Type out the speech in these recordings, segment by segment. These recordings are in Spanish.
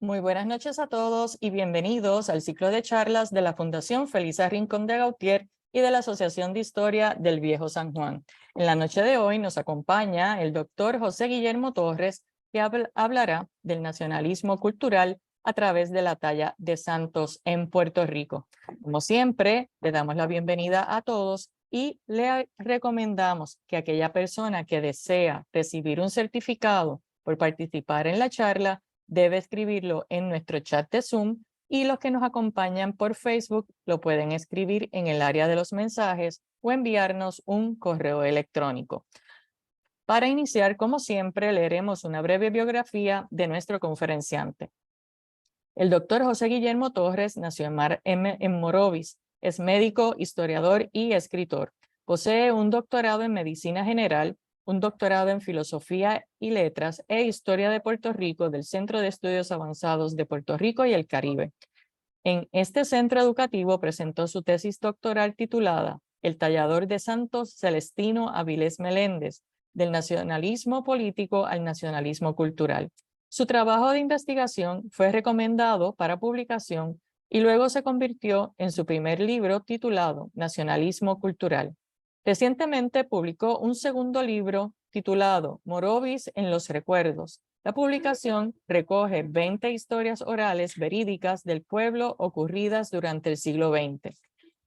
Muy buenas noches a todos y bienvenidos al ciclo de charlas de la Fundación Felisa Rincón de Gautier y de la Asociación de Historia del Viejo San Juan. En la noche de hoy nos acompaña el doctor José Guillermo Torres, que hablará del nacionalismo cultural a través de la talla de santos en Puerto Rico. Como siempre, le damos la bienvenida a todos y le recomendamos que aquella persona que desea recibir un certificado por participar en la charla debe escribirlo en nuestro chat de Zoom y los que nos acompañan por Facebook lo pueden escribir en el área de los mensajes o enviarnos un correo electrónico. Para iniciar, como siempre, leeremos una breve biografía de nuestro conferenciante. El doctor José Guillermo Torres nació en Morovis. Es médico, historiador y escritor. Posee un doctorado en Medicina General, un doctorado en Filosofía y Letras e Historia de Puerto Rico del Centro de Estudios Avanzados de Puerto Rico y el Caribe. En este centro educativo presentó su tesis doctoral titulada El tallador de santos Celestino Avilés Meléndez, del nacionalismo político al nacionalismo cultural. Su trabajo de investigación fue recomendado para publicación y luego se convirtió en su primer libro titulado Nacionalismo Cultural. Recientemente publicó un segundo libro titulado Morovis en los Recuerdos. La publicación recoge 20 historias orales verídicas del pueblo ocurridas durante el siglo XX.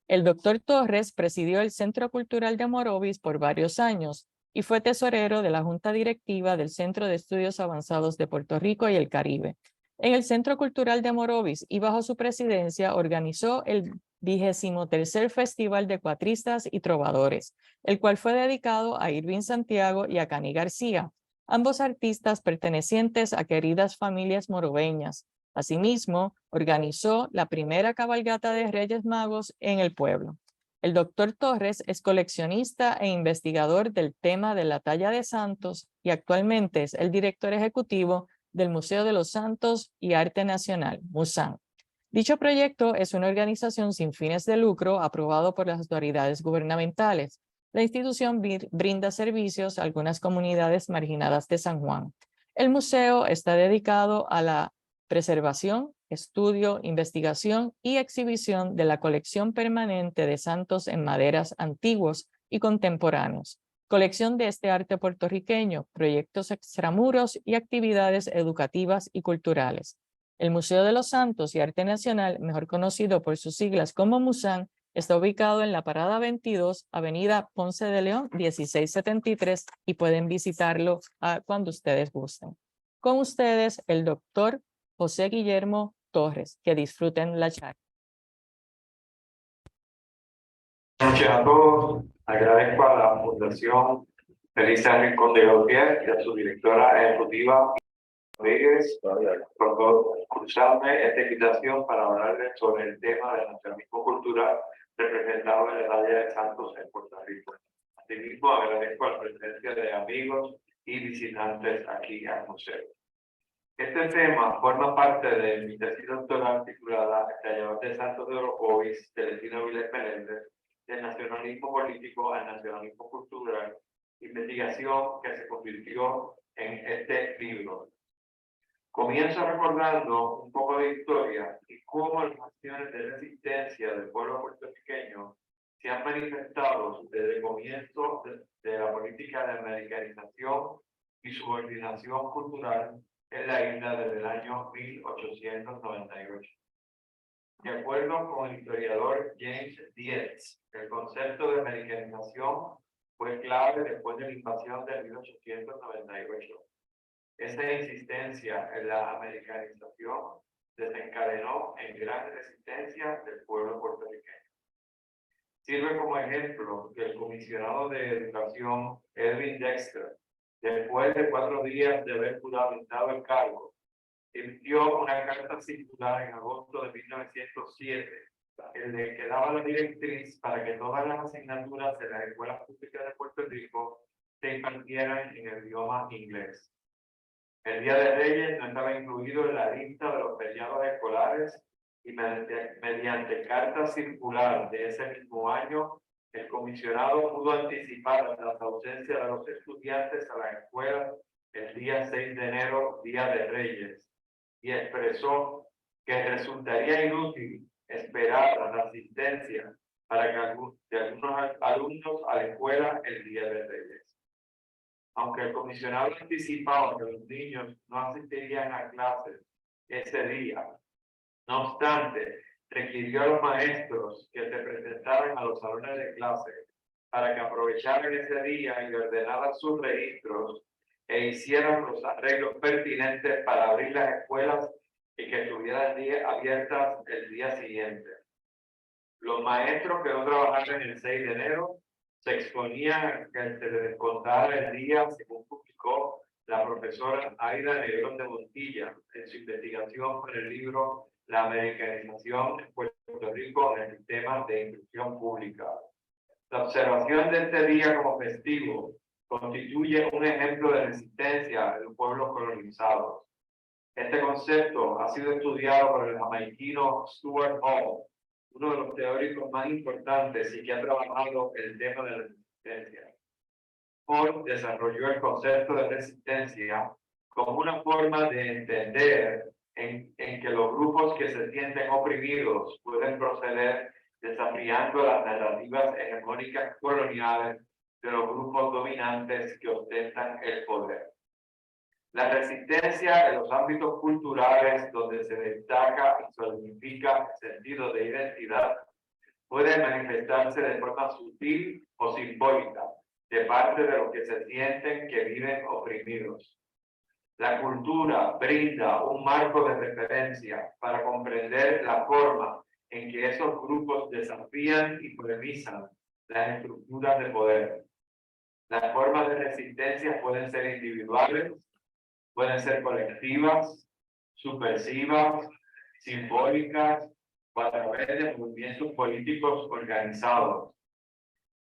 El doctor Torres presidió el Centro Cultural de Morovis por varios años y fue tesorero de la Junta Directiva del Centro de Estudios Avanzados de Puerto Rico y el Caribe. En el Centro Cultural de Morovis y bajo su presidencia organizó el 23º Festival de Cuatristas y Trovadores, el cual fue dedicado a Irving Santiago y a Cani García, ambos artistas pertenecientes a queridas familias moroveñas. Asimismo, organizó la primera cabalgata de Reyes Magos en el pueblo. El doctor Torres es coleccionista e investigador del tema de la talla de santos y actualmente es el director ejecutivo del Museo de los Santos y Arte Nacional, MUSAN. Dicho proyecto es una organización sin fines de lucro aprobado por las autoridades gubernamentales. La institución brinda servicios a algunas comunidades marginadas de San Juan. El museo está dedicado a la preservación, estudio, investigación y exhibición de la colección permanente de santos en maderas antiguos y contemporáneos, colección de este arte puertorriqueño, proyectos extramuros y actividades educativas y culturales. El Museo de los Santos y Arte Nacional, mejor conocido por sus siglas como MUSAN, está ubicado en la Parada 22, Avenida Ponce de León, 1673, y pueden visitarlo cuando ustedes gusten. Con ustedes, el doctor José Guillermo Torres. Que disfruten la charla. Buenas noches a todos. Agradezco a la Fundación Felisa Rincón de Gautier y a su directora ejecutiva, Rodríguez, por cruzarme esta invitación para hablarles sobre el tema del nacionalismo cultural representado en la talla de santos en Puerto Rico. Asimismo, agradezco la presencia de amigos y visitantes aquí al museo. Este tema forma parte de mi tesis doctoral titulada El tallador de santos de Orocovis, Celestino Avilés Meléndez, del nacionalismo político al nacionalismo cultural, investigación que se convirtió en este libro. Comienzo recordando un poco de historia y cómo las acciones de resistencia del pueblo puertorriqueño se han manifestado desde el comienzo de la política de americanización y subordinación cultural en la isla desde el año 1898. De acuerdo con el historiador James Dietz, el concepto de americanización fue clave después de la invasión de 1898. Esa insistencia en la americanización desencadenó en gran resistencia del pueblo puertorriqueño. Sirve como ejemplo que el comisionado de Educación, Edwin Dexter, después de 4 días de haber juramentado el cargo, emitió una carta circular en agosto de 1907, en la que daba la directriz para que todas las asignaturas de las escuelas públicas de Puerto Rico se impartieran en el idioma inglés. El Día de Reyes no estaba incluido en la lista de los feriados escolares y mediante carta circular de ese mismo año, el comisionado pudo anticipar las ausencias de los estudiantes a las escuelas el día 6 de enero, Día de Reyes, y expresó que resultaría inútil esperar la asistencia para que algunos alumnos a la escuela el día de Reyes. Aunque el comisionado anticipaba que los niños no asistirían a clases ese día, no obstante, requirió a los maestros que se presentaran a los salones de clase para que aprovecharan ese día y ordenaran sus registros e hicieran los arreglos pertinentes para abrir las escuelas y que estuvieran abiertas el día siguiente. Los maestros que no trabajaron el 6 de enero se exponían a que se les descontara el día, según publicó la profesora Aida Negrón de Montilla en su investigación por el libro La americanización en Puerto Rico en el sistema de instrucción pública. La observación de este día como festivo constituye un ejemplo de resistencia de los pueblos colonizados. Este concepto ha sido estudiado por el jamaiquino Stuart Hall, uno de los teóricos más importantes y que ha trabajado el tema de la resistencia. Hall desarrolló el concepto de resistencia como una forma de entender en que los grupos que se sienten oprimidos pueden proceder desafiando las narrativas hegemónicas coloniales de los grupos dominantes que ostentan el poder. La resistencia en los ámbitos culturales donde se destaca y solidifica el sentido de identidad puede manifestarse de forma sutil o simbólica de parte de los que se sienten que viven oprimidos. La cultura brinda un marco de referencia para comprender la forma en que esos grupos desafían y polemizan las estructuras de poder. Las formas de resistencia pueden ser individuales, pueden ser colectivas, subversivas, simbólicas o a través de movimientos políticos organizados.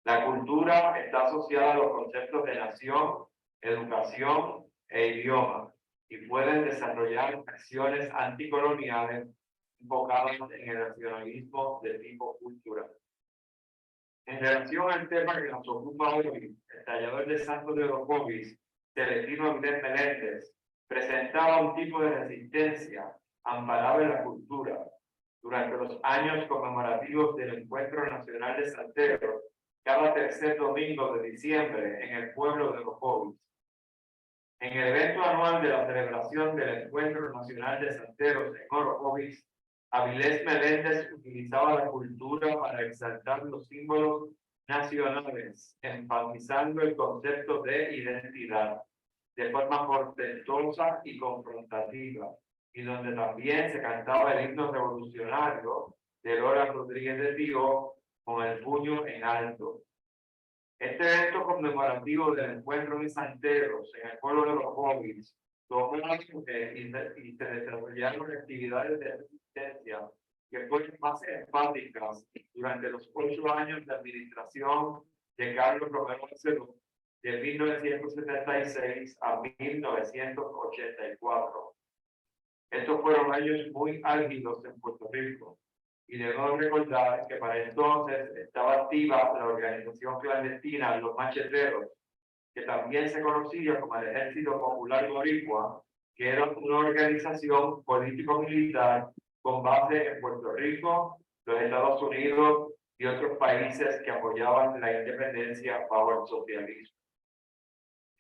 La cultura está asociada a los conceptos de nación, educación e idioma y pueden desarrollar acciones anticoloniales enfocadas en el nacionalismo de tipo cultural. En relación al tema que nos ocupa hoy, el tallador de Santo de Orocovis, Celestino Avilés Meléndez, presentaba un tipo de resistencia amparado en la cultura. Durante los años conmemorativos del Encuentro Nacional de Santeros, cada tercer domingo de diciembre en el pueblo de Orocovis. En el evento anual de la celebración del Encuentro Nacional de Santeros en Orocovis, Avilés Meléndez utilizaba la cultura para exaltar los símbolos nacionales, enfatizando el concepto de identidad de forma portentosa y confrontativa, y donde también se cantaba el himno revolucionario de Lora Rodríguez de Tío con el puño en alto. Este evento conmemorativo del Encuentro de Santeros en el pueblo de Orocovis tomó y se desarrollaron actividades de resistencia que fueron más enfáticas durante los 8 años de administración de Carlos Romero Barceló, de 1976 a 1984. Estos fueron años muy álgidos en Puerto Rico, y debemos recordar que para entonces estaba activa la organización clandestina Los Macheteros, que también se conocía como el Ejército Popular Boricua, que era una organización político-militar con base en Puerto Rico, los Estados Unidos y otros países que apoyaban la independencia bajo el socialismo.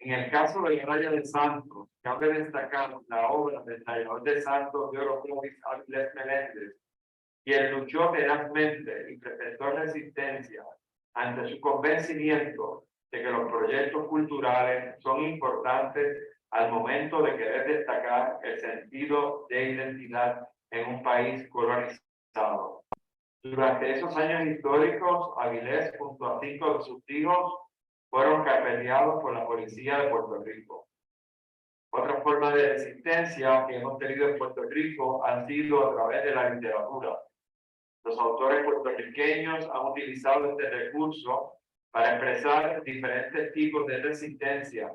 En el caso de la Raya de Santos, cabe destacar la obra del tallador de Santos de Orocovis, Avilés Meléndez, quien luchó tenazmente y presentó resistencia ante su convencimiento de que los proyectos culturales son importantes al momento de querer destacar el sentido de identidad en un país colonizado. Durante esos años históricos, Avilés, junto a 5 de sus hijos, fueron carpeteados por la policía de Puerto Rico. Otra forma de resistencia que hemos tenido en Puerto Rico han sido a través de la literatura. Los autores puertorriqueños han utilizado este recurso para expresar diferentes tipos de resistencia,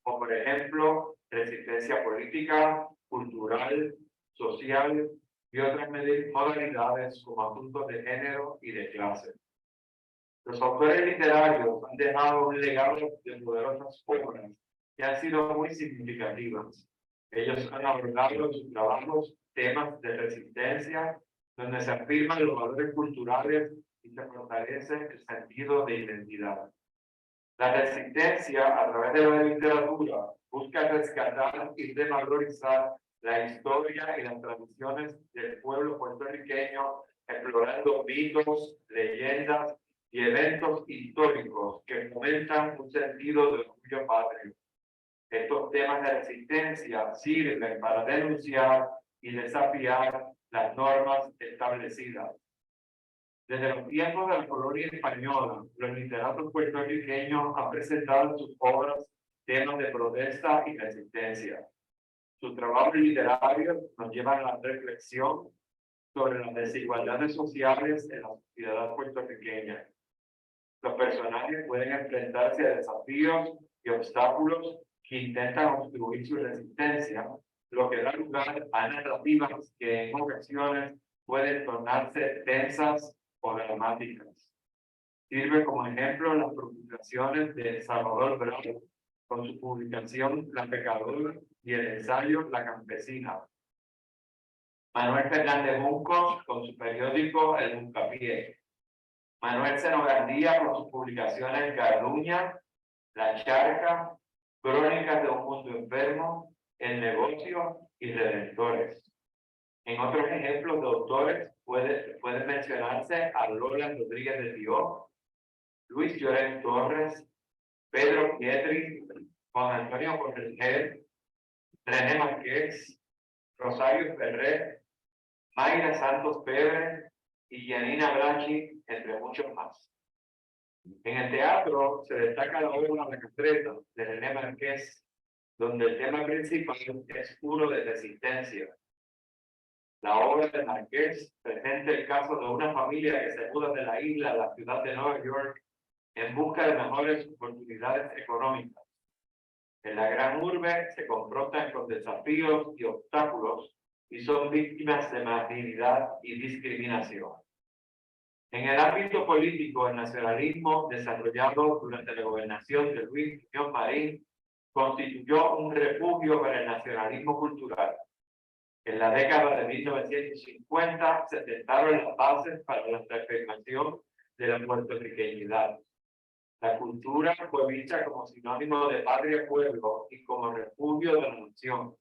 como por ejemplo, resistencia política, cultural, social y otras modalidades como asuntos de género y de clase. Los autores literarios han dejado un legado de poderosas obras que han sido muy significativas. Ellos han abordado en sus trabajos temas de resistencia, donde se afirman los valores culturales y se fortalece el sentido de identidad. La resistencia, a través de la literatura, busca rescatar y revalorizar la historia y las tradiciones del pueblo puertorriqueño, explorando mitos, leyendas y eventos históricos que fomentan un sentido de orgullo patrio. Estos temas de resistencia sirven para denunciar y desafiar las normas establecidas. Desde los tiempos de la colonia española, los literatos puertorriqueños han presentado en sus obras temas de protesta y resistencia. Sus trabajos literarios nos llevan a la reflexión sobre las desigualdades sociales en la sociedad puertorriqueña. Los personajes pueden enfrentarse a desafíos y obstáculos que intentan obstruir su resistencia, lo que da lugar a narrativas que en ocasiones pueden tornarse tensas o dramáticas. Sirve como ejemplo las publicaciones de Salvador Bravo con su publicación La Pecadora y el ensayo La Campesina. Manuel Fernández Juncos con su periódico El Juncapié. Manuel Seno Gandía con sus publicaciones Garduña, La Charca, Crónicas de un Mundo Enfermo, El Negocio y Redentores. En otros ejemplos de autores pueden mencionarse a Lola Rodríguez de Dios, Luis Llorén Torres, Pedro Pietri, Juan Antonio Corregel, René Márquez, Rosario Ferrer, Mayra Santos Pebre y Yanina Blanchi, entre muchos más. En el teatro se destaca la obra La Castreta de René Márquez, donde el tema principal es uno de resistencia. La obra de Márquez presenta el caso de una familia que se muda de la isla a la ciudad de Nueva York en busca de mejores oportunidades económicas. En la gran urbe se confrontan con desafíos y obstáculos y son víctimas de marginalidad y discriminación. En el ámbito político, el nacionalismo desarrollado durante la gobernación de Luis Muñoz Marín constituyó un refugio para el nacionalismo cultural. En la década de 1950 se sentaron las bases para la reafirmación de la puertorriqueñidad. La cultura fue vista como sinónimo de patria-pueblo y como refugio de la nación.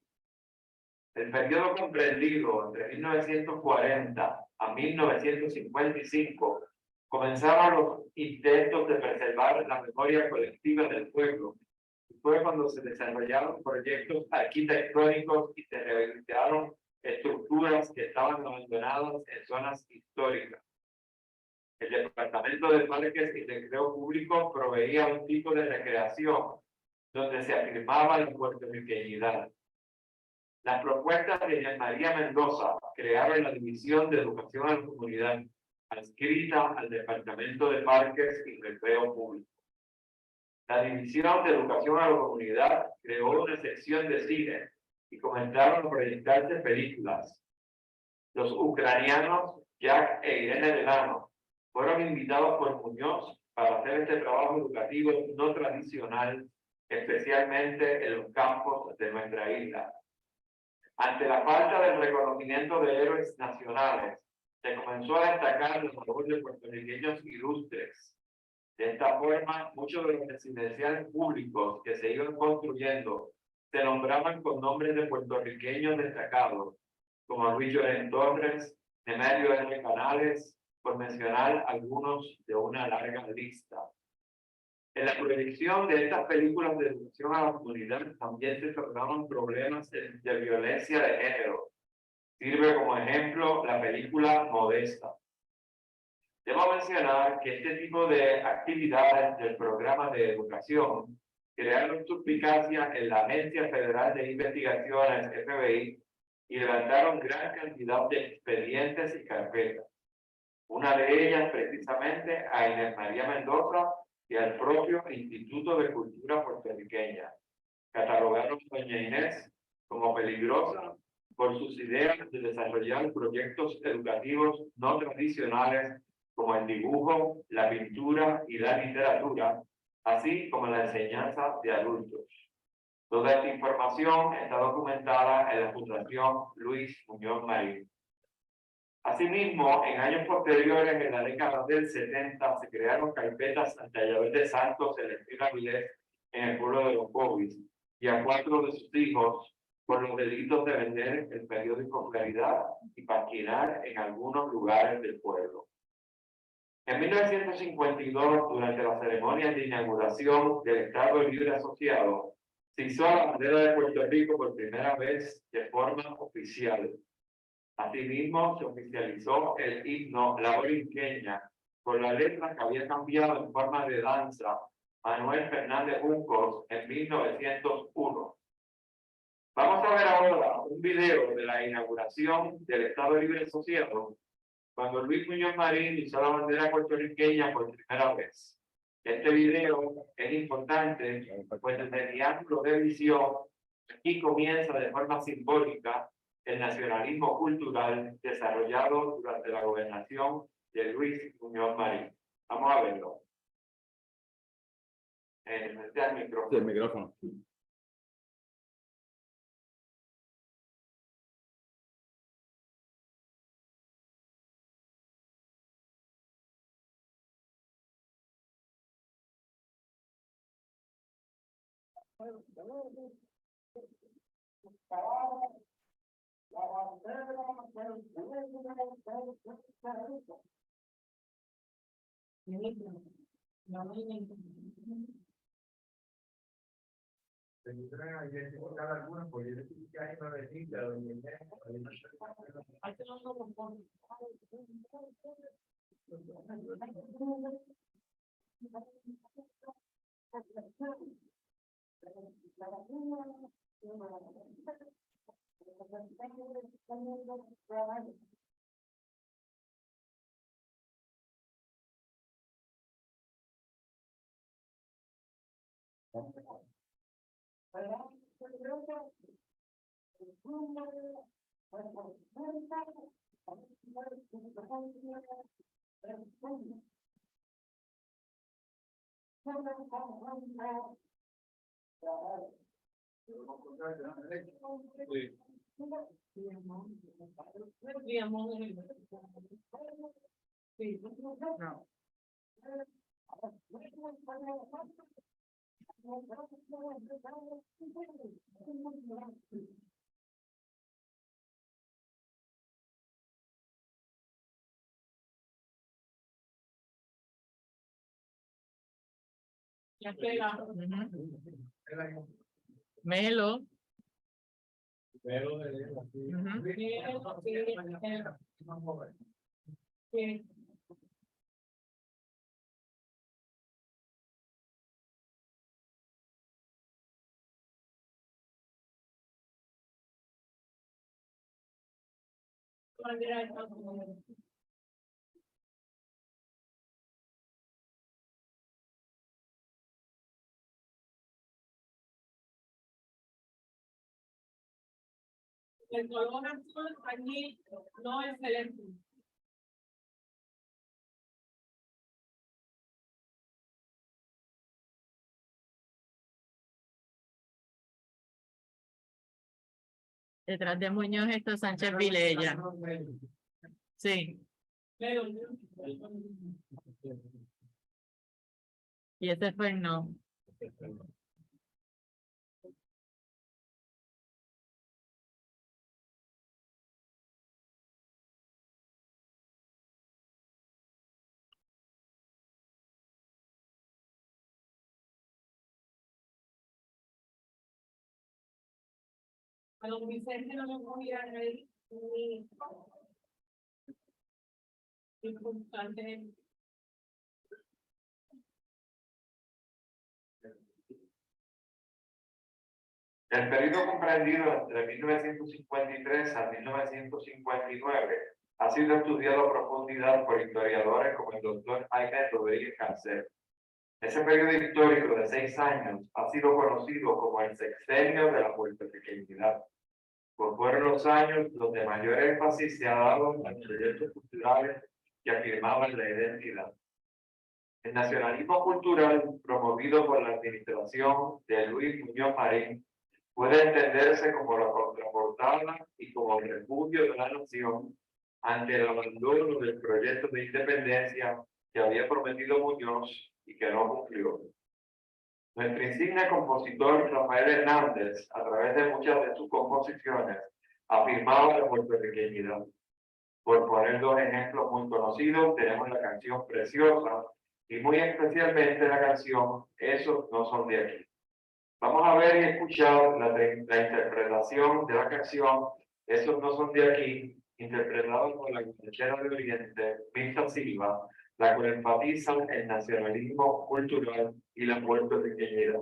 El periodo comprendido entre 1940 a 1955 comenzaron los intentos de preservar la memoria colectiva del pueblo. Fue cuando se desarrollaron proyectos arquitectónicos y se rehabilitaron estructuras que estaban abandonadas en zonas históricas. El Departamento de Parques y Recreo Público proveía un tipo de recreación donde se afirmaba la puertorriqueñidad. Las propuestas de Jean María Mendoza crearon la División de Educación a la Comunidad, adscrita al Departamento de Parques y Recreo Público. La División de Educación a la Comunidad creó una sección de cine y comenzaron a proyectarse películas. Los ucranianos Jack e Irene Delano fueron invitados por Muñoz para hacer este trabajo educativo no tradicional, especialmente en los campos de nuestra isla. Ante la falta del reconocimiento de héroes nacionales, se comenzó a destacar la labor de puertorriqueños ilustres. De esta forma, muchos de los residenciales públicos que se iban construyendo se nombraban con nombres de puertorriqueños destacados, como Luis Llorén Torres, Emilio R. Canales, por mencionar algunos de una larga lista. En la proyección de estas películas de educación a la comunidad también se trataban problemas de violencia de género. Sirve como ejemplo la película Modesta. Debo mencionar que este tipo de actividades del programa de educación crearon suspicacia en la Agencia Federal de Investigaciones, FBI, y levantaron gran cantidad de expedientes y carpetas. Una de ellas precisamente a Inés María Mendoza y al propio Instituto de Cultura Puertorriqueña. Catalogaron a doña Inés como peligrosa por sus ideas de desarrollar proyectos educativos no tradicionales como el dibujo, la pintura y la literatura, así como la enseñanza de adultos. Toda esta información está documentada en la Fundación Luis Muñoz Marín. Asimismo, en años posteriores, en la década del 70, se crearon carpetas ante Yabel de Santos, Celestina Vilés, en el pueblo de Los Bobis, y a 4 de sus hijos por los delitos de vender el periódico Claridad y paquinar en algunos lugares del pueblo. En 1952, durante las ceremonias de inauguración del Estado Libre Asociado, se hizo la bandera de Puerto Rico por primera vez de forma oficial. Asimismo, se oficializó el himno La Borinqueña, con la letra que había cambiado en forma de danza Manuel Fernández Juncos en 1901. Vamos a ver ahora un video de la inauguración del Estado Libre Asociado, cuando Luis Muñoz Marín hizo la bandera puertorriqueña por primera vez. Este video es importante, pues desde mi ángulo de visión, aquí comienza de forma simbólica el nacionalismo cultural desarrollado durante la gobernación de Luis Muñoz Marín. Vamos a verlo. El micrófono. El micrófono. Tendrán que identificar algunos, porque yo creo que hay una vecina donde Melo. El color azul aquí no es excelente. Detrás de Muñoz está Sánchez Vilella. Sí. Y ese fue el no. A don Vicente no lo podía reír ni importante. El periodo comprendido entre 1953 a 1959 ha sido estudiado a profundidad por historiadores como el doctor Jaime Rodríguez Cancel. Ese periodo histórico de 6 años ha sido conocido como el sexenio de la puertorriqueñidad, pues fueron los años donde mayor énfasis se ha dado a los proyectos culturales que afirmaban la identidad. El nacionalismo cultural, promovido por la administración de Luis Muñoz Marín, puede entenderse como la contraportada y como el refugio de la nación ante el abandono del proyecto de independencia que había prometido Muñoz y que no cumplió. Nuestro insigne compositor Rafael Hernández, a través de muchas de sus composiciones, afirmaba la puertorriqueñidad. Por poner dos ejemplos muy conocidos, tenemos la canción Preciosa y muy especialmente la canción Esos no son de aquí. Vamos a ver y escuchar la interpretación de la canción Esos no son de aquí, interpretada por la guitarrera de Oriente, Mirta Silva, la cual enfatiza el nacionalismo cultural y la puertorriqueñidad.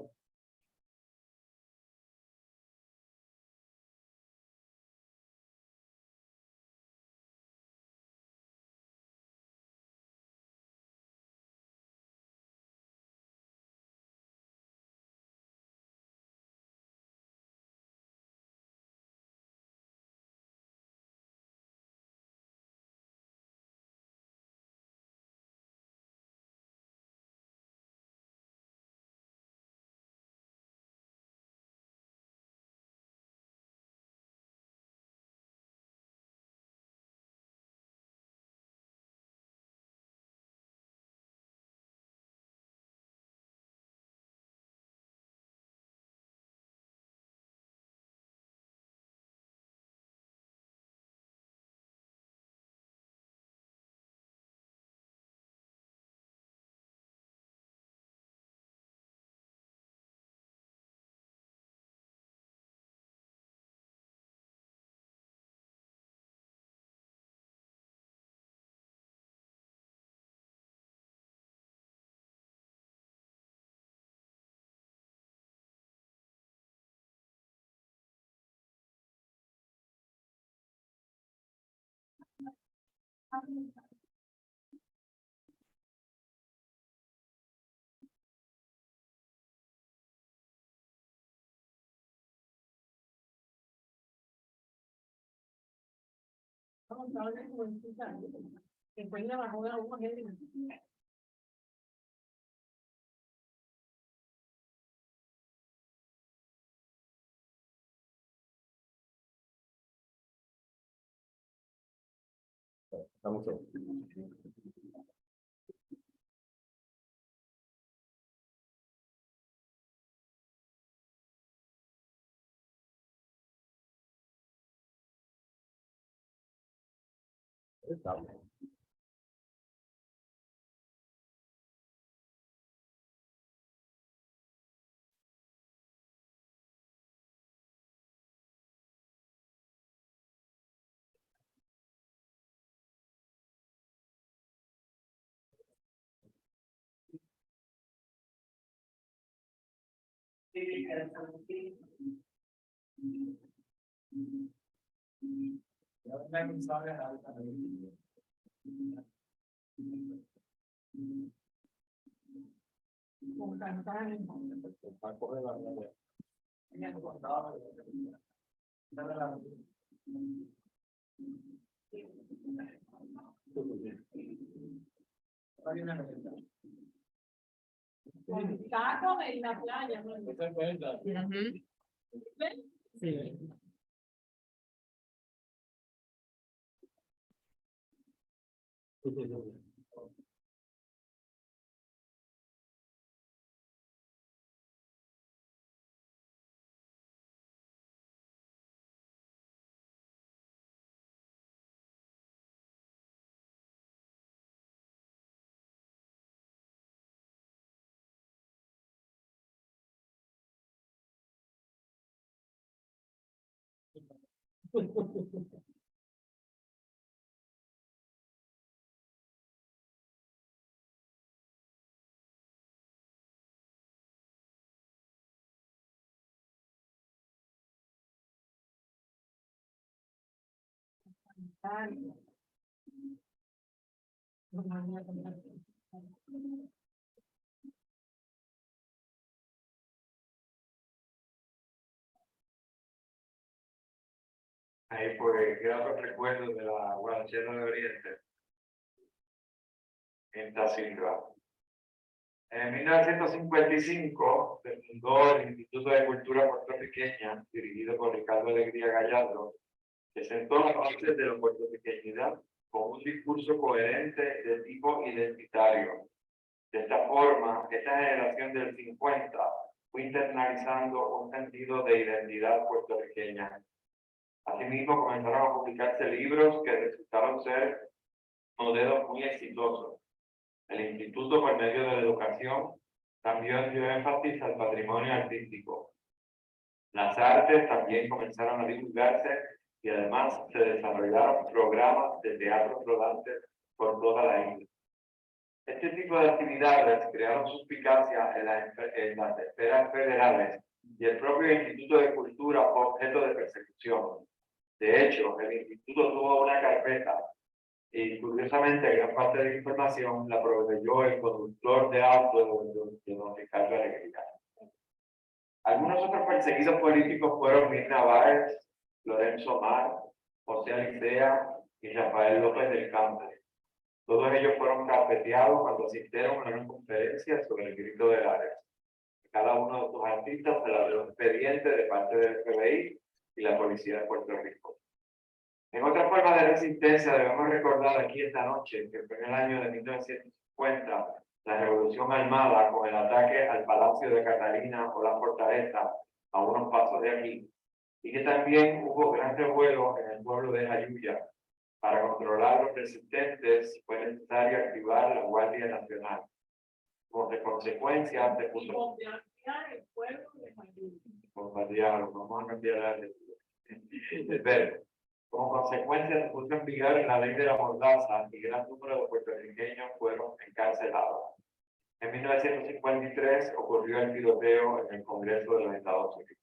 Vamos a ver cómo escuchar. Después le bajó la voz. Vamos a ver. Con cantar. Con taco en la playa. ¿No? Sí. Ahí pues gratos recuerdos de la guarachera de Oriente. En Silva. En 1955 se fundó el Instituto de Cultura Puertorriqueña, dirigido por Ricardo Alegría Gallardo, que sentó las bases de la puertorriqueñidad con un discurso coherente de tipo identitario. De esta forma, esta generación del 50 fue internalizando un sentido de identidad puertorriqueña. Asimismo, comenzaron a publicarse libros que resultaron ser modelos muy exitosos. El Instituto, por medio de la educación, también dio énfasis al patrimonio artístico. Las artes también comenzaron a divulgarse y además se desarrollaron programas de teatro rodantes por toda la isla. Este tipo de actividades crearon suspicacia en las esferas federales y el propio Instituto de Cultura fue objeto de persecución. De hecho, el Instituto tuvo una carpeta y curiosamente gran parte de la información la proveyó el conductor de auto de don Ricardo Alegría. Algunos otros perseguidos políticos fueron Mirna Báez, Lorenzo Mar, José Alicea y Rafael López del Campo. Todos ellos fueron carpeteados cuando asistieron a una conferencia sobre el grito del Ares. Cada uno de estos artistas se le dio expediente de parte del FBI y la Policía de Puerto Rico. En otra forma de resistencia debemos recordar aquí esta noche que fue en el año de 1950 la Revolución Armada con el ataque al Palacio de Catalina o la Fortaleza a unos pasos de aquí, y que también hubo gran revuelo en el pueblo de Jayuya. Para controlar los resistentes fue necesario activar la Guardia Nacional. Como consecuencia se puso... Bombardear el pueblo de Jayuya. Bombardear, vamos a cambiar el verbo. Como consecuencia se puso en vigor la ley de la mordaza y gran número de puertorriqueños fueron encarcelados. En 1953 ocurrió el tiroteo en el Congreso de los Estados Unidos.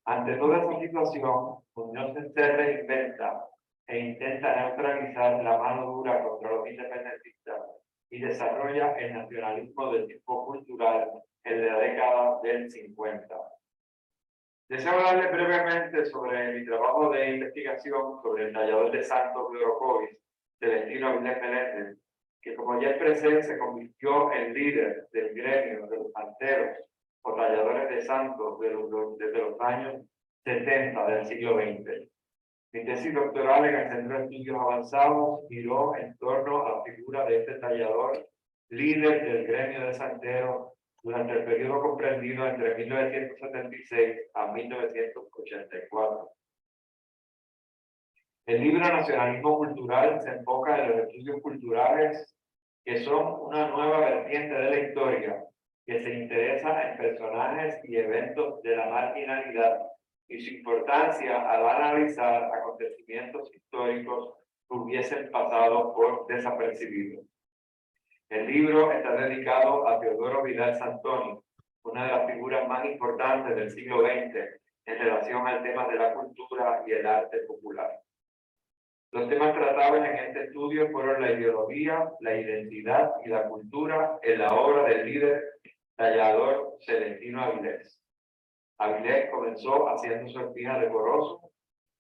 Ante toda esta situación, Muñoz se reinventa e intenta neutralizar la mano dura contra los independentistas y desarrolla el nacionalismo del tipo cultural en la década del 50. Deseo hablarles brevemente sobre mi trabajo de investigación sobre el tallador de santos de Orocovis, Celestino Avilés Meléndez, que como ya expresé se convirtió en líder del gremio de los santeros o talladores de santos desde los años 70 del siglo XX. Mi tesis doctoral en el Centro de Estudios Avanzados giró en torno a la figura de este tallador, líder del gremio de santeros, durante el periodo comprendido entre 1976 a 1984. El libro Nacionalismo Cultural se enfoca en los estudios culturales que son una nueva vertiente de la historia que se interesa en personajes y eventos de la marginalidad y su importancia al analizar acontecimientos históricos que hubiesen pasado por desapercibidos. El libro está dedicado a Teodoro Vidal Santoni, una de las figuras más importantes del siglo XX en relación al tema de la cultura y el arte popular. Los temas tratados en este estudio fueron la ideología, la identidad y la cultura en la obra del líder tallador Celestino Avilés. Avilés comenzó haciendo sortijas de corozo,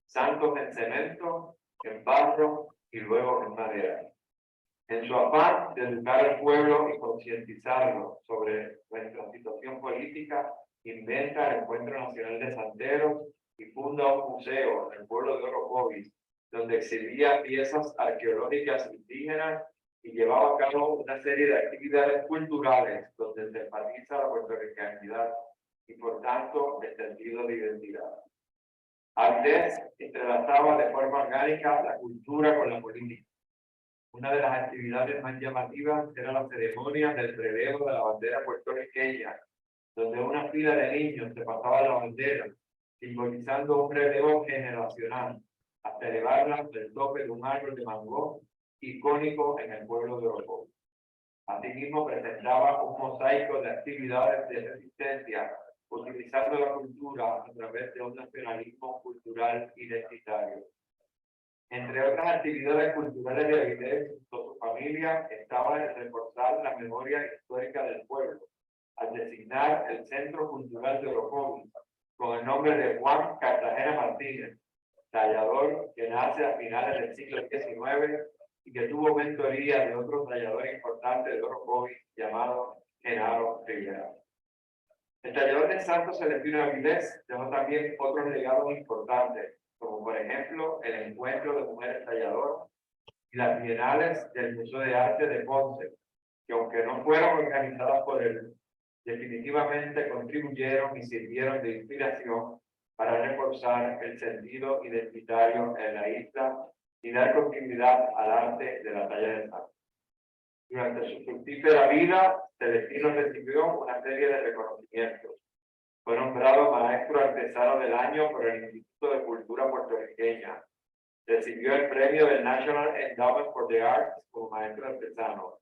santos en cemento, en barro y luego en madera. En su afán de educar al pueblo y concientizarlo sobre nuestra situación política, inventa el Encuentro Nacional de Santeros y funda un museo en el pueblo de Orocovis, donde exhibía piezas arqueológicas indígenas y llevaba a cabo una serie de actividades culturales donde se enfatiza la puertorriqueñidad y por tanto el sentido de identidad. Avilés entrelazaba de forma orgánica la cultura con la política. Una de las actividades más llamativas era la ceremonia del relevo de la bandera puertorriqueña, donde una fila de niños se pasaba la bandera, simbolizando un relevo generacional, hasta elevarla del tope de un árbol de mango icónico en el pueblo de Orocovis. Asimismo, presentaba un mosaico de actividades de resistencia, utilizando la cultura a través de un nacionalismo cultural identitario. Entre otras actividades culturales de Avilés junto a su familia estaba el reforzar la memoria histórica del pueblo, al designar el Centro Cultural de Orocovis con el nombre de Juan Cartagena Martínez, tallador que nace a finales del siglo XIX y que tuvo mentoría de otro tallador importante de Orocovis llamado Genaro Rivera. El tallador de Santos Celestino Avilés dejó también otros legados importantes, como por ejemplo el Encuentro de Mujeres Talladoras y las Bienales del Museo de Arte de Ponce, que aunque no fueron organizadas por él, definitivamente contribuyeron y sirvieron de inspiración para reforzar el sentido identitario en la isla y dar continuidad al arte de la talla de Santos. Durante su fructífera vida, Celestino recibió una serie de reconocimientos. Fue nombrado Maestro Artesano del Año por el Instituto de Cultura Puertorriqueña. Recibió el premio del National Endowment for the Arts como maestro artesano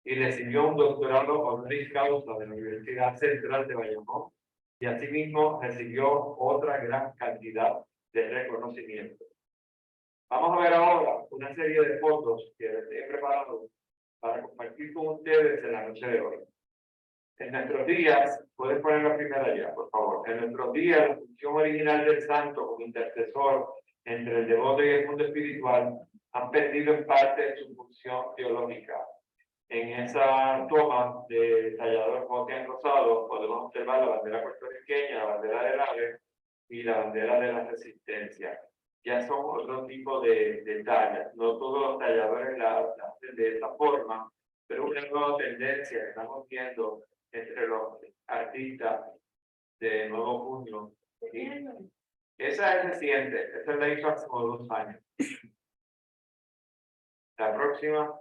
y recibió un doctorado honoris causa de la Universidad Central de Bayamón y asimismo recibió otra gran cantidad de reconocimientos. Vamos a ver ahora una serie de fotos que les he preparado para compartir con ustedes en la noche de hoy. En nuestros días, puedes poner la primera ya, por favor. En nuestros días, la función original del santo como intercesor entre el devoto y el mundo espiritual han perdido en parte su función teológica. En esa toma de tallador Joaquín Rosado podemos observar la bandera puertorriqueña, la bandera del AVE y la bandera de la resistencia. Ya son otro tipo de tallas. No todos los talladores la hacen de esa forma, pero una nueva tendencia que estamos viendo entre los artistas de Nuevo Puño. Esa es reciente, esa la hizo hace como 2 años. La próxima.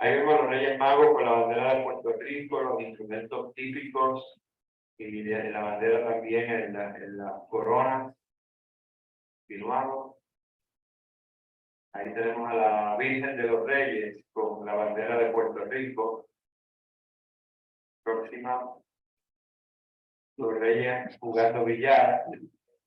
Ahí vemos los Reyes Magos con la bandera de Puerto Rico, los instrumentos típicos y de la bandera también en la corona. Continuamos. Ahí tenemos a la Virgen de los Reyes con la bandera de Puerto Rico. Próxima. Los Reyes jugando billar,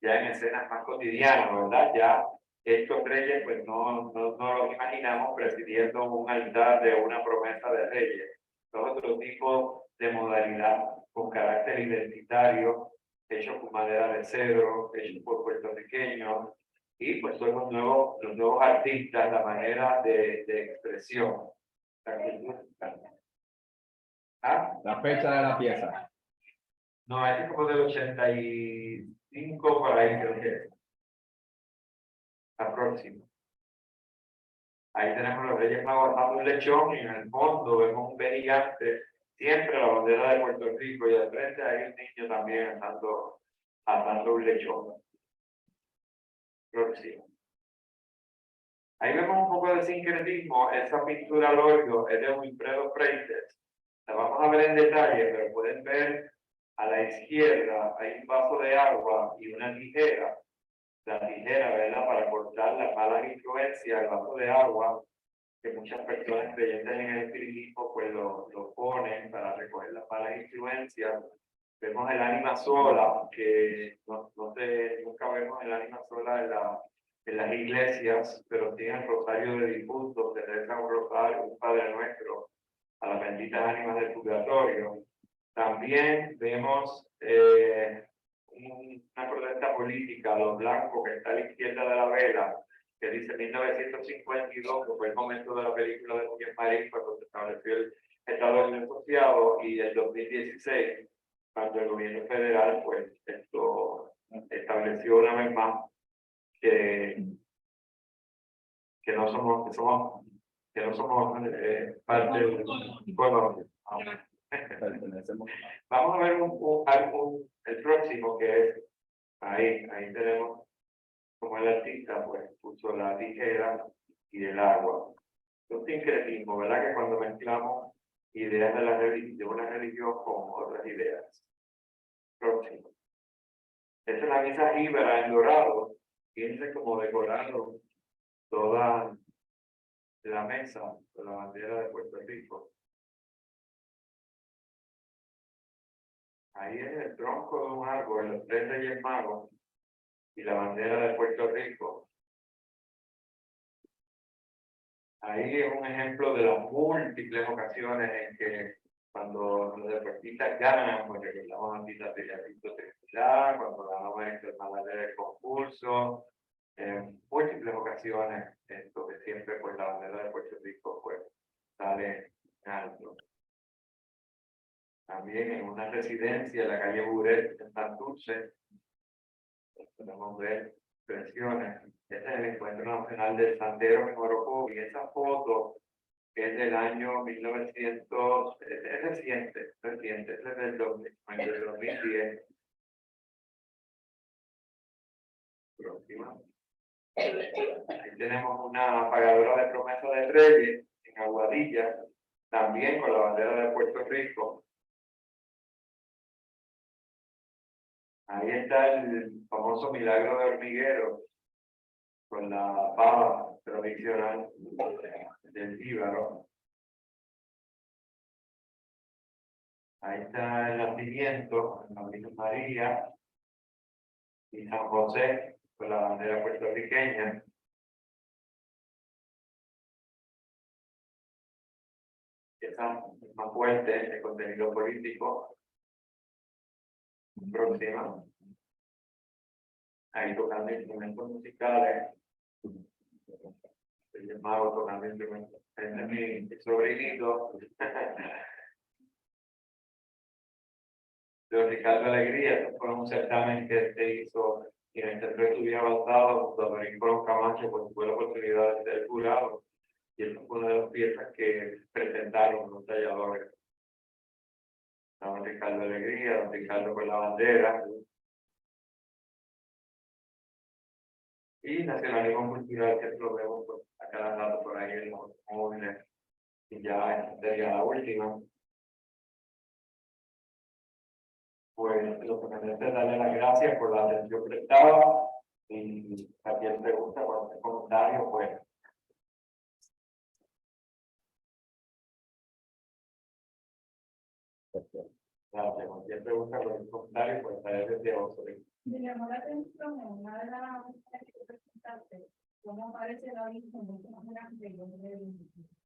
ya en escenas más cotidianas, ¿verdad? Ya estos reyes, pues no los imaginamos presidiendo un altar de una promesa de reyes. Son otro tipo de modalidad con carácter identitario, hechos con madera de cedro, hechos por puertorriqueños, y pues son los nuevos artistas, la manera de expresión. ¿Ah? La fecha de la pieza. No, es como del 85 por ahí, creo que es. La próxima. Ahí tenemos los Reyes Magos bajando un lechón y en el fondo vemos un gigante, siempre la bandera de Puerto Rico, y al frente hay un niño también atando un lechón. Próximo. Ahí vemos un poco de sincretismo. Esa pintura al óleo es de Wilfredo Freites. La vamos a ver en detalle, pero pueden ver a la izquierda hay un vaso de agua y una tijera. La tijera, ¿verdad? Para cortar las malas influencias, el vaso de agua, que muchas personas creyentes en el espiritismo pues lo ponen para recoger las malas influencias. Vemos el ánima sola, que nunca vemos el ánima sola en las iglesias, pero tienen rosario de difuntos, se reza un rosario, un Padre Nuestro, a las benditas ánimas del purgatorio. También vemos una protesta política, los blancos, que está a la izquierda de la vela, que dice 1952, que fue el momento de la película de Mujer Marín, cuando se estableció el Estado del Negociado, y el 2016, cuando el gobierno federal pues esto estableció una vez más que no somos parte del Colombia. Vamos a ver el próximo, que es ahí tenemos como el artista pues puso la tijera y el agua. Es un sincretismo, ¿verdad? Que cuando mezclamos ideas de una religión con otras ideas. Próximo. Esta es la misa jíbara en dorado. Fíjense como decorado toda la mesa con la bandera de Puerto Rico. Ahí es el tronco de un árbol, los 3 Reyes Magos y la bandera de Puerto Rico. Ahí es un ejemplo de las múltiples ocasiones en que cuando los deportistas ganan, pues recordamos a Tita Tellavito Trinidad, cuando ganó Maestro Maladera del concurso, en múltiples ocasiones, esto que siempre pues la bandera de Puerto Rico pues sale en alto. también en una residencia en la calle Buret, en Santurce. Podemos ver impresiones. Este es el Encuentro Nacional del Sandero en Orocovi, y esa foto es del año 1900, es reciente, es del 2010. Próxima. Ahí tenemos una pagadora de promesa de Reyes en Aguadilla, también con la bandera de Puerto Rico. Ahí está el famoso milagro de Hormiguero, con la pava tradicional del Jíbaro. Ahí está el nacimiento, la Virgen María y San José, con la bandera puertorriqueña. Esa es más fuerte de contenido político. Próxima. Ahí tocando instrumentos musicales. El llamado tocando instrumentos. Este es mi sobrinito. De Ricardo Alegría. Este fue un certamen que se hizo en el Centro de Estudios Avanzados junto a Dorín Colón Camacho, pues tuve la oportunidad de ser jurado. Y esta fue una de las piezas que presentaron los talladores. Don Ricardo Alegría, don Ricardo con la bandera. Y nacionalismo cultural, que lo vemos pues, a cada rato por ahí en los jóvenes. Y ya esta sería la última. Pues lo que me merece es darle las gracias por la atención prestada. Y si alguien pregunta, cualquier comentario, pues. Gracias. Cualquier pregunta, cualquier comentario, pues estaré deseoso. Me llamó la atención en una de las que presentaste, cómo aparece la Virgen mucho más grande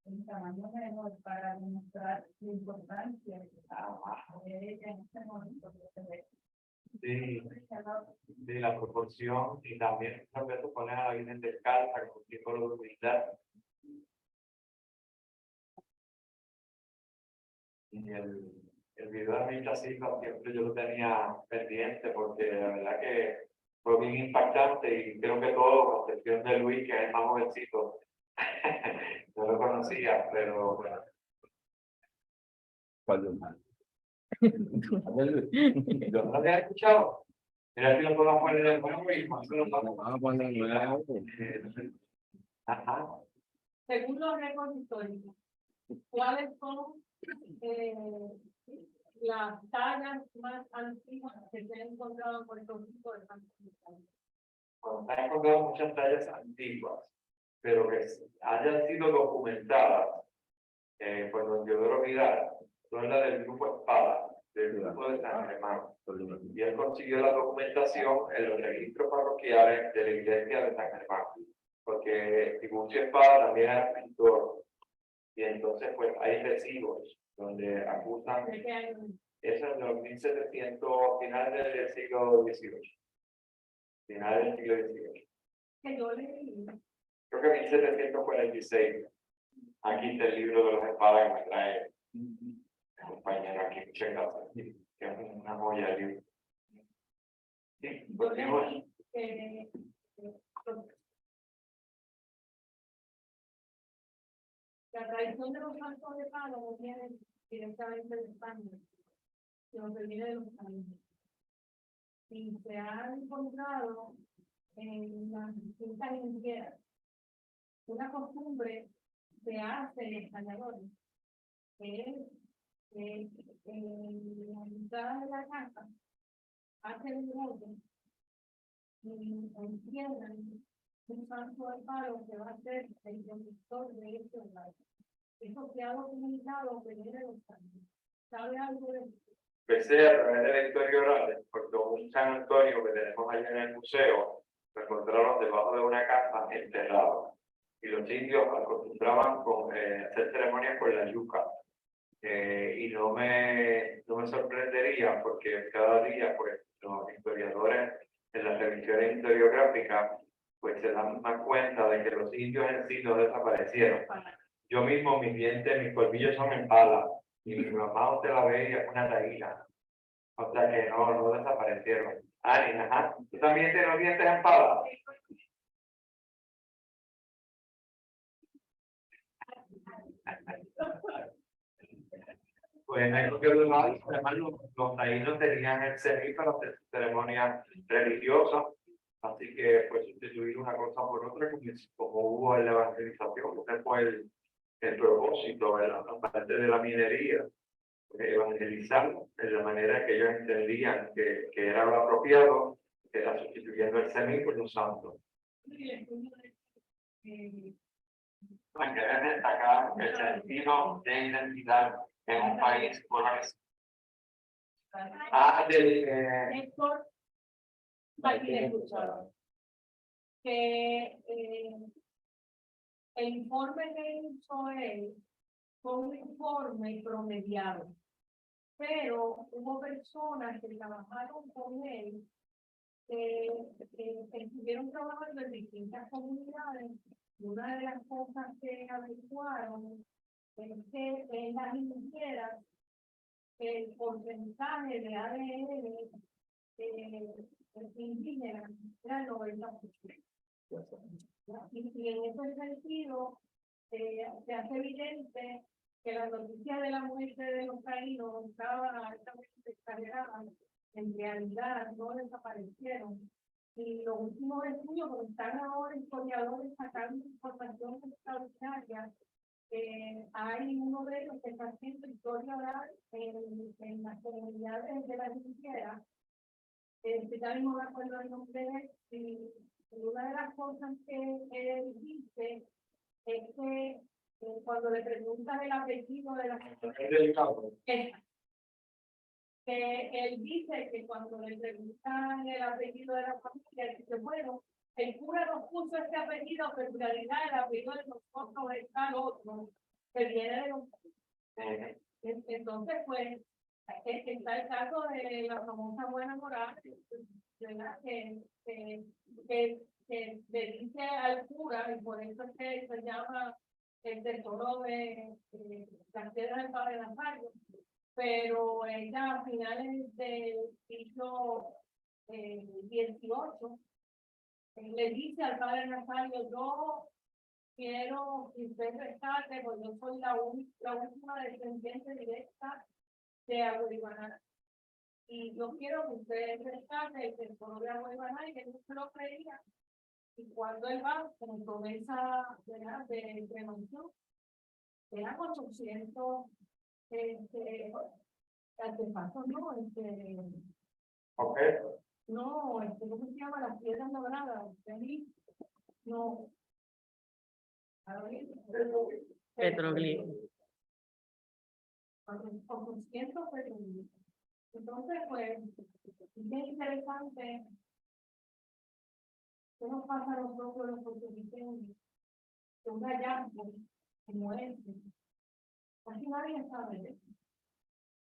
en tamaño menor para demostrar la importancia de ella en este momento. Sí, sí, la proporción y también muchas veces poner a la Virgen descalza como símbolo de humildad. Y el video de mi hijas siempre yo lo tenía pendiente porque la verdad que fue bien impactante y creo que todo, con excepción de Luis, que es el más jovencito, no lo conocía, pero bueno. Yo no lo había escuchado. Mira, si lo podemos poner de nuevo y vamos a poner de nuevo. Ajá. Según los récords históricos, ¿cuáles son las tallas más antiguas que se han encontrado en Puerto Rico de San Cristóbal? Bueno, se han encontrado muchas tallas antiguas, pero que hayan sido documentadas por don Teodoro Vidal, son las del grupo Espada, del grupo de San Germán. Y él consiguió la documentación en los registros parroquiales de la iglesia de San Germán, porque Tiburcio Espada también era pintor. Y entonces, pues, hay recibos donde acusan. ¿De qué año? Eso es de los 1700, finales del siglo XVIII. Finales del siglo XVIII. Que yo leí. Creo que 1746. Aquí está el libro de los espadas que me trae el compañero aquí. Muchas gracias. Que es una joya de libro. Sí, Yo continuamos. leí que la tradición de los santos de palo no viene directamente de España, sino que viene de los países. Y se ha encontrado en las distintas indígenas una costumbre que hace el español, que es que en la entrada de la casa hacen un hoyo y encierran un santo de palo que va a ser el conductor de este hogar. Eso se ha documentado que viene de los santos. ¿Sabe algo de eso? Empecé a través de la historia oral, porque un San Antonio que tenemos allá en el museo, lo encontraron debajo de una casa enterrado. Y los indios acostumbraban hacer ceremonias con la yuca. Y no me sorprendería porque cada día pues los historiadores en las revisiones historiográficas pues se dan más cuenta de que los indios en sí no desaparecieron. Yo mismo, mis dientes, mis colmillos son en pala Y mi mamá usted la ve y es una taína. O sea que no desaparecieron. Ani, ajá. ¿Tú también tienes los dientes en pala? Pues en el que además los taínos tenían el semí para hacer ceremonias religiosas, así que pues sustituir una cosa por otra, como hubo en la evangelización, ese fue el propósito, ¿verdad? Aparte de la minería, evangelizar de la manera que ellos entendían que era lo apropiado, que era sustituyendo el semí por los santos. Hay que destacar el sentido de identidad en un país colonizado. Héctor Martínez Luchador, que el informe que hizo él fue un informe promediado, pero hubo personas que trabajaron con él que estuvieron trabajando en distintas comunidades, y una de las cosas que averiguaron es que en las indígenas el porcentaje de ADN indígena era el 90%. Y en ese sentido, se hace evidente que la noticia de la muerte de los taínos estaba altamente exagerada. En realidad no desaparecieron. Y los últimos estudios, porque están ahora historiadores sacando información extraordinaria, hay uno de ellos que está haciendo historia oral en las comunidades de la frontera. Ya no me acuerdo el nombre, y una de las cosas que él dice es que cuando le preguntan el apellido de la que él dice que cuando le preguntan el apellido de la familia, dice, bueno, el cura nos puso este apellido, pero en realidad el apellido de nosotros es tal otro, que viene de los... Entonces, pues, está el caso de la famosa Buena Moral, ¿verdad? Que le dice al cura, y por eso es que se llama el tesoro de las piedras del Padre Nazario, pero ella a finales del siglo XVIII le dice al Padre Nazario, yo quiero que usted rescate, porque yo soy la última descendiente directa de Agüeybaná. Y yo quiero que usted rescate el tesoro de Agüeybaná, y que no se lo creía. Y cuando él va con promesa de prevención, eran 800 artefactos, ¿no? No, ¿cómo se llama? Las piedras doradas. No. Petroglifos. 800 petroglifos. Entonces, pues, es interesante. ¿Qué nos pasa a nosotros los puertorriqueños? Que un hallazgo como este, casi nadie sabe de eso.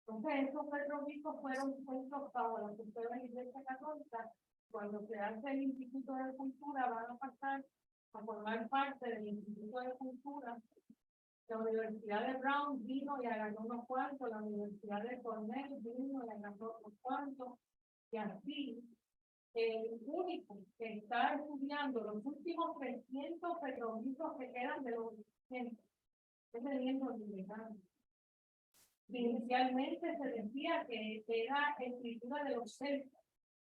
Entonces, estos petroglifos fueron puestos para la cultura de la Iglesia Católica. Cuando se hace el Instituto de Cultura, van a pasar a formar parte del Instituto de Cultura. La Universidad de Brown vino y agarró unos cuantos, la Universidad de Cornell vino y agarró unos cuantos, y así, el único que está estudiando los últimos 300 petroglifos que quedan de los 100 es el miembro dominicano. Inicialmente se decía que era escritura de los celtas,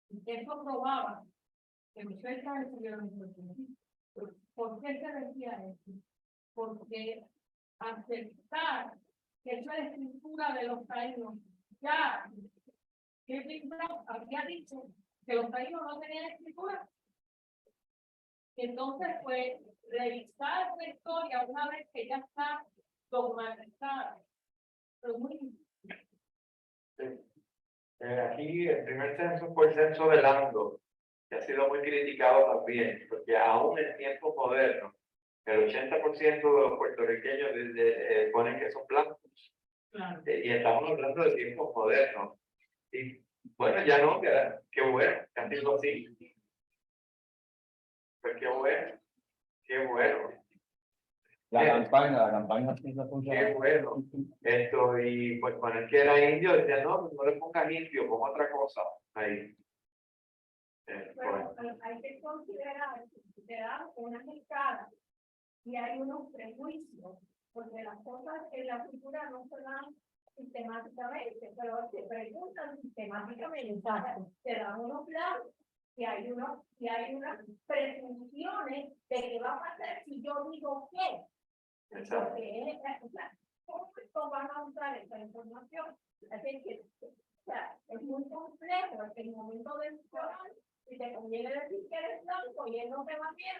y que eso probaba que los celtas estuvieron en Puerto Rico. ¿Por qué se decía eso? Porque aceptar que eso es escritura de los taínos, ya Kevin Brown había dicho que los taínos no tenían escritura. Entonces, pues, revisar la historia una vez que ya está dogmatizada. Pero muy... Sí. Aquí el primer censo fue el censo de Lando, que ha sido muy criticado también, porque aún en tiempos modernos, el 80% de los puertorriqueños ponen que son blancos. Claro. Y estamos hablando de tiempos modernos. Y bueno, ya no, qué bueno, que ha sido así. Pues qué bueno, qué bueno. La campaña sí no funciona. Qué bueno. Y pues cuando él que era indio, decía, no, no le pongas indio, pon otra cosa ahí. Bueno, hay que considerar que te dan una escala y hay unos prejuicios, porque las cosas en la cultura no se dan sistemáticamente, pero se preguntan sistemáticamente, se dan unos planos y hay unas presunciones de qué va a pasar si yo digo qué. Exacto. Porque ¿cómo van a usar esta información? Así que, o sea, es muy complejo, es el momento de explorar, si te conviene decir que eres blanco y él no te va bien.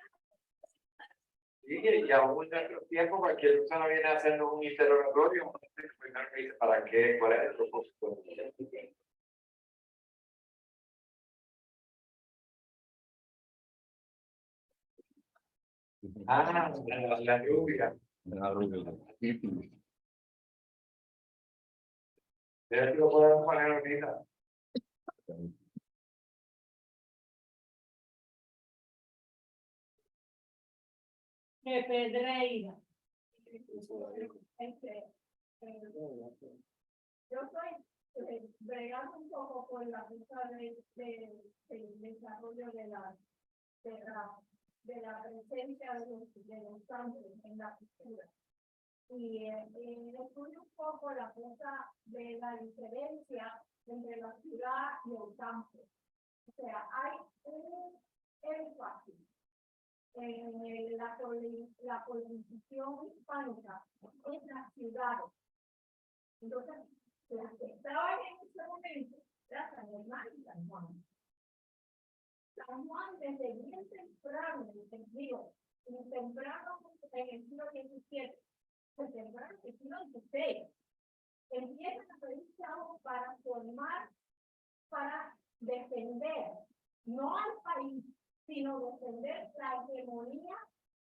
Y aún en nuestro tiempo, cualquier persona viene a hacernos un interrogatorio, primero me dice, ¿para qué? ¿Cuál es el propósito? La lluvia. La rubia. Eso lo podemos poner ahorita. Pedreira. Yo estoy bregando un poco con la ruta del desarrollo de la presencia de los campos en la cultura. Y estudio un poco la cosa de la diferencia entre la ciudad y el campo. O sea, hay un énfasis en la colonización hispánica en las ciudades. Entonces, las que estaban en ese momento era San Germán y San Juan. San Juan desde bien temprano, digo, temprano en el siglo XVII, temprano en el siglo XVI, empiezan a pedir chavos para formar, para defender, no al país, sino defender la hegemonía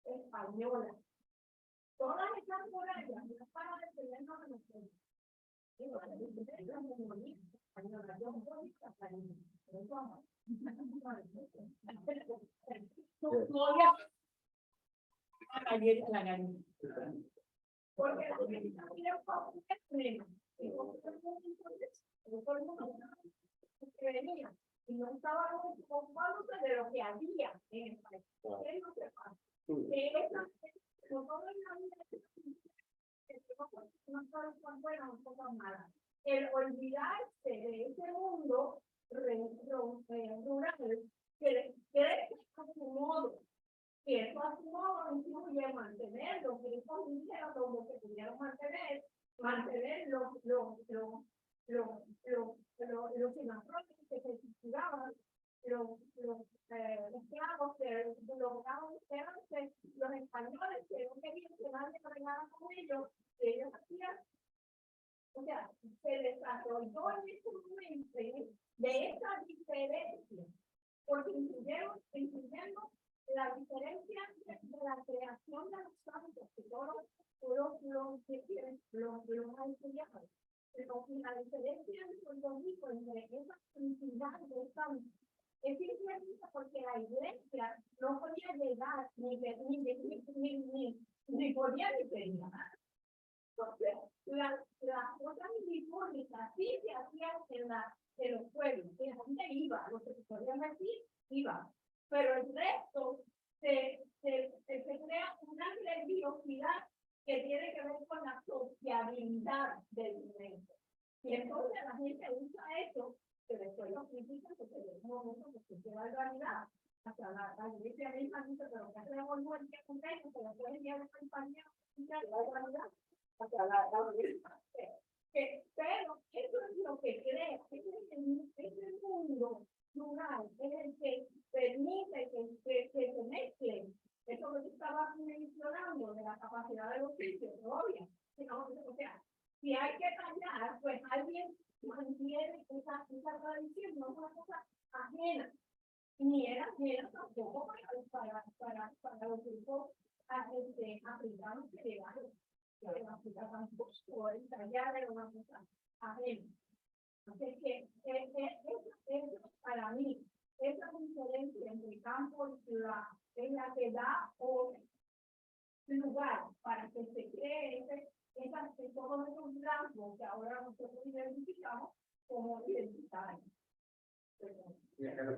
española. Todas estas murallas no para defendernos a nosotros. Digo, para defender la hegemonía española. Yo voy a Cataluña. La gallina. Porque la gallina tiene un poco de freno. Y no estaba ocupándose de lo que había en el país. ¿Qué es lo que pasa? No solo son buenas o cosas malas. El olvidarse de ese mundo rural que crece a su modo, que eso a su modo incluye mantener lo que esos indígenas donde se pudieron mantener los sinafrones que se cultivaban, los esclavos que lograban quedarse, los españoles que no querían que nadie regara con ellos, que ellos hacían. O sea, se desarrolló en ese momento de esa diferencia, porque incluyendo la diferencia de la creación de los santos, que todos los han estudiado. Pero la diferencia en Puerto Rico entre esa cantidad de santos es simplemente porque la iglesia no podía llegar ni podía diferir. Entonces, las cosas litúrgicas sí se hacían en los pueblos, que la gente iba, lo que se podía decir, iba. Pero el resto se crea una religiosidad que tiene que ver con la sociabilidad del momento. Y entonces la gente usa eso, que después lo critican porque es un momento que se lleva en realidad. Hasta la iglesia misma dice, pero que hacemos muerte con eso, que después el día de compañía, la realidad. Pero eso es lo que crea, ese mundo rural es el que permite que se mezclen. Eso que estaba mencionando de la capacidad de los sitios, obvio. O sea, si hay que callar, pues alguien mantiene esa tradición, no es una cosa ajena. Ni era ajena tampoco para los grupos africanos que llegaron. En África tampoco el tallar era una cosa ajena. Así que eso para mí, esa diferencia entre campo y ciudad es la que da lugar para que se cree todos esos rasgos que ahora nosotros identificamos como identitarios. El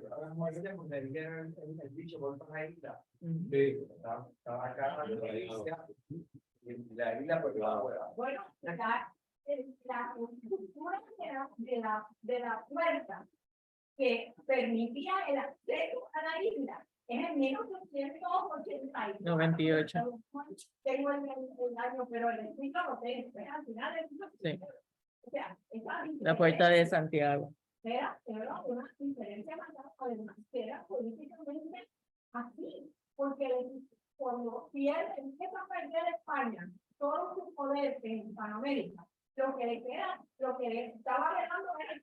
bicho por otra isla. Estaba acá en la isla. Y la isla por la afuera. Bueno, la estructura de la puerta que permitía el acceso a la isla es en 98. Tengo el año, pero el escrito lo tengo, es al final del siglo XIX. O sea, La puerta de Santiago. Era una diferencia más además que era políticamente así, porque cuando empieza a perder España todo su poder en Hispanoamérica, lo que le estaba dejando era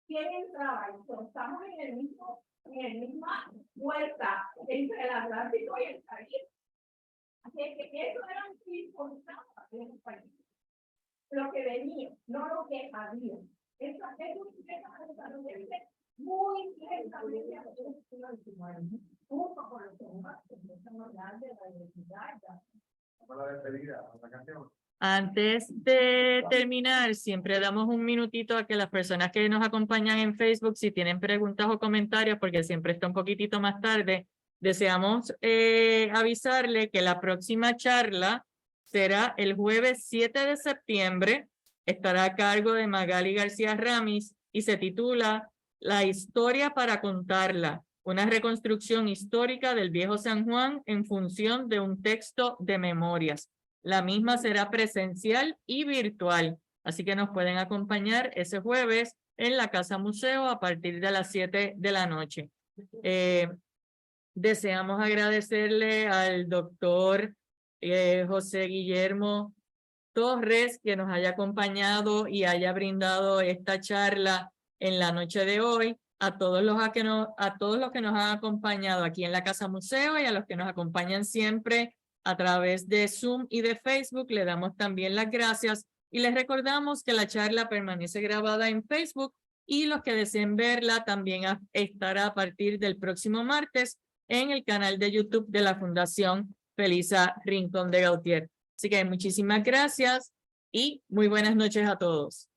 quién entraba, y estamos en el misma vuelta entre el Atlántico y el Caribe. Así que eso era muy importante en el país. Lo que venía, no lo que había. Eso es muy lentamente junto con los temas que estamos hablando de la identidad. Vamos a la despedida, a la canción. Antes de terminar, siempre damos un minutito a que las personas que nos acompañan en Facebook, si tienen preguntas o comentarios, porque siempre está un poquitito más tarde, deseamos avisarle que la próxima charla será el jueves 7 de septiembre. Estará a cargo de Magali García Ramis y se titula La historia para contarla, una reconstrucción histórica del Viejo San Juan en función de un texto de memorias. La misma será presencial y virtual, así que nos pueden acompañar ese jueves en la Casa Museo a partir de las 7 de la noche. Deseamos agradecerle al doctor José Guillermo Torres que nos haya acompañado y haya brindado esta charla en la noche de hoy, a todos los que nos han acompañado aquí en la Casa Museo y a los que nos acompañan siempre a través de Zoom y de Facebook, le damos también las gracias y les recordamos que la charla permanece grabada en Facebook y los que deseen verla también estará a partir del próximo martes en el canal de YouTube de la Fundación Felisa Rincón de Gautier. Así que muchísimas gracias y muy buenas noches a todos.